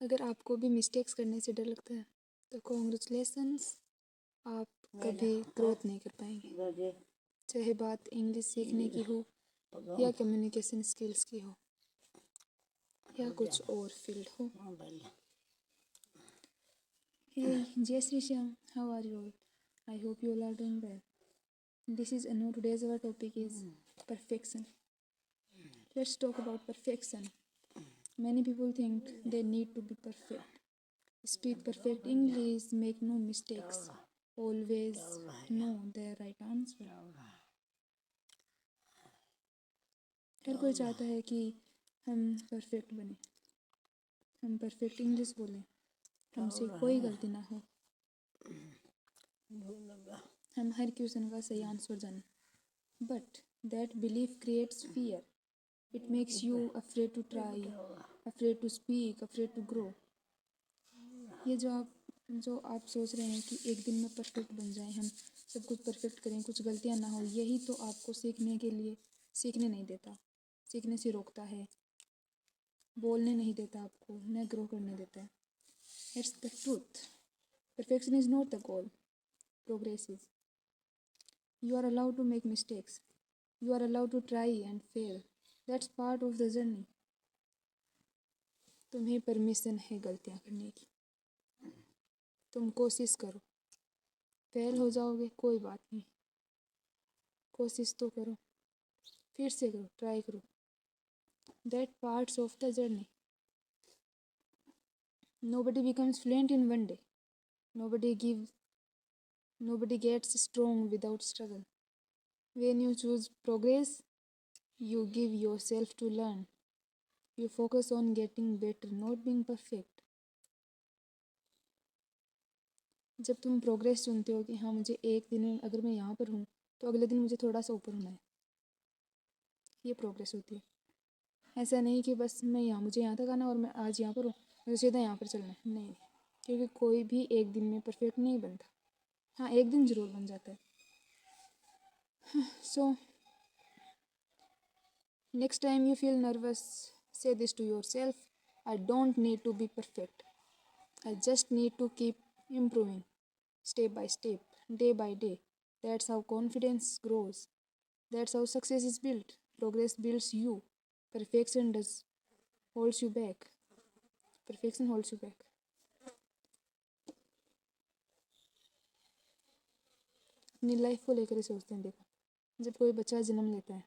अगर आपको भी मिस्टेक्स करने से डर लगता है तो कॉन्ग्रेचुलेसन्स, आप कभी ग्रोथ नहीं कर पाएंगे, चाहे बात इंग्लिश सीखने की हो या कम्युनिकेशन स्किल्स की हो या कुछ और फील्ड हो। Hey, Jai Shri Shyam, how are you all? I hope you all are doing well. This is Anu. Today's our topic is perfection. Let's talk about perfection. Many people think they need to be perfect. Speak perfect English, make no mistakes, always know the right answer. हर कोई चाहता है कि हम perfect बने, हम perfect English बोलें, हमसे कोई गलती ना हो, हम हर क्वेश्चन का सही आंसर जानें। But that belief creates fear. It makes you afraid to try, afraid to speak, afraid to grow. ये जो आप सोच रहे हैं कि एक दिन में परफेक्ट बन जाएं, हम सब कुछ परफेक्ट करें, कुछ गलतियां ना हो, यही तो आपको सीखने नहीं देता, सीखने से रोकता है, बोलने नहीं देता आपको, न ग्रो करने देता है। It's the truth. Perfection is not the goal. Progress is. You are allowed to make mistakes. You are allowed to try and fail. That's part of the journey. तुम्हें परमिशन है गलतियाँ करने की, तुम कोशिश करो, फेल हो जाओगे कोई बात नहीं, कोशिश तो करो, फिर से करो, ट्राई करो। That parts of the journey. Nobody becomes fluent in one day. Nobody gets strong without struggle. When you choose progress, you give yourself to learn. You focus on getting better, not being perfect. जब तुम progress चुनते हो कि हाँ मुझे एक दिन में अगर मैं यहाँ पर हूँ तो अगले दिन मुझे थोड़ा सा ऊपर होना है, ये प्रोग्रेस होती है। ऐसा नहीं कि बस मुझे यहाँ तक आना और मैं आज यहाँ पर हूँ, मुझे सीधा यहाँ पर चलना है, नहीं, क्योंकि कोई भी एक दिन में परफेक्ट नहीं बनता। हाँ, एक दिन ज़रूर बन जाता है। So next time you feel nervous, say this to yourself: I don't need to be perfect. I just need to keep improving, step by step, day by day. That's how confidence grows. That's how success is built. Progress builds you. Perfection holds you back. Perfection holds you back. अपनी life को लेकर सोचते हैं। देखो, जब कोई बच्चा जन्म लेता है,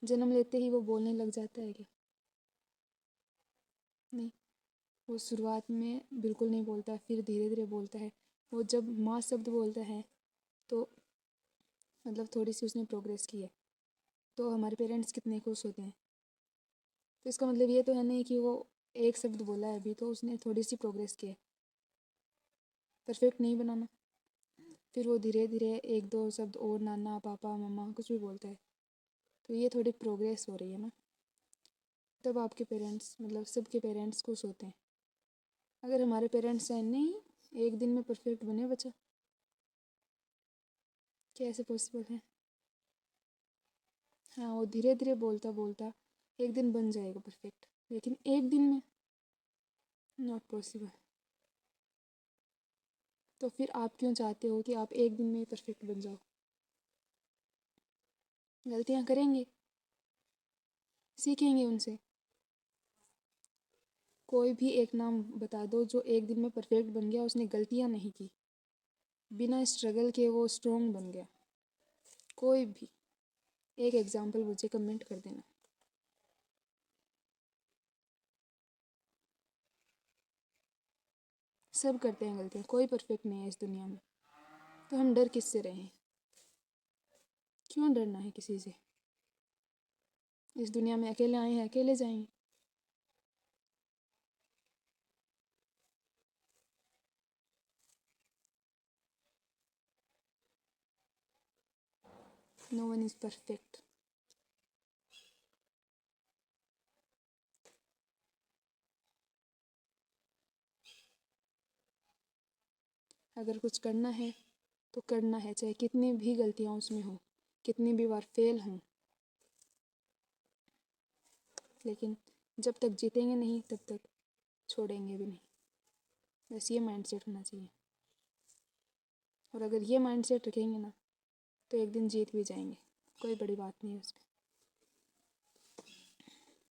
जन्म लेते ही वो बोलने लग जाता है क्या? नहीं, वो शुरुआत में बिल्कुल नहीं बोलता, फिर धीरे धीरे बोलता है। वो जब माँ शब्द बोलता है तो मतलब थोड़ी सी उसने प्रोग्रेस की है, तो हमारे पेरेंट्स कितने खुश होते हैं। तो इसका मतलब ये तो है नहीं कि वो एक शब्द बोला है अभी तो उसने थोड़ी सी प्रोग्रेस की है। परफेक्ट नहीं बनाना, फिर वो धीरे धीरे एक दो शब्द और नाना पापा मम्मा कुछ भी बोलता है, तो ये थोड़ी प्रोग्रेस हो रही है ना। तब आपके पेरेंट्स मतलब सबके पेरेंट्स खुश होते हैं। अगर हमारे पेरेंट्स हैं नहीं एक दिन में परफेक्ट बने बच्चा, क्या ऐसे पॉसिबल है? हाँ, वो धीरे धीरे बोलता बोलता एक दिन बन जाएगा परफेक्ट, लेकिन एक दिन में नॉट पॉसिबल। तो फिर आप क्यों चाहते हो कि आप एक दिन में परफेक्ट बन जाओ? गलतियाँ करेंगे, सीखेंगे उनसे। कोई भी एक नाम बता दो जो एक दिन में परफेक्ट बन गया, उसने गलतियाँ नहीं की, बिना स्ट्रगल के वो स्ट्रॉन्ग बन गया। कोई भी एक एग्जाम्पल मुझे कमेंट कर देना। सब करते हैं गलतियाँ, कोई परफेक्ट नहीं है इस दुनिया में। तो हम डर किससे रहें? क्यों डरना है किसी से? इस दुनिया में अकेले आए हैं, अकेले जाएंगे। No one is perfect. अगर कुछ करना है तो करना है, चाहे कितनी भी गलतियाँ उसमें हो, कितनी भी बार फेल हों, लेकिन जब तक जीतेंगे नहीं तब तक छोड़ेंगे भी नहीं। बस ये माइंडसेट होना चाहिए। और अगर ये माइंडसेट रखेंगे ना तो एक दिन जीत भी जाएंगे, कोई बड़ी बात नहीं है उसमें।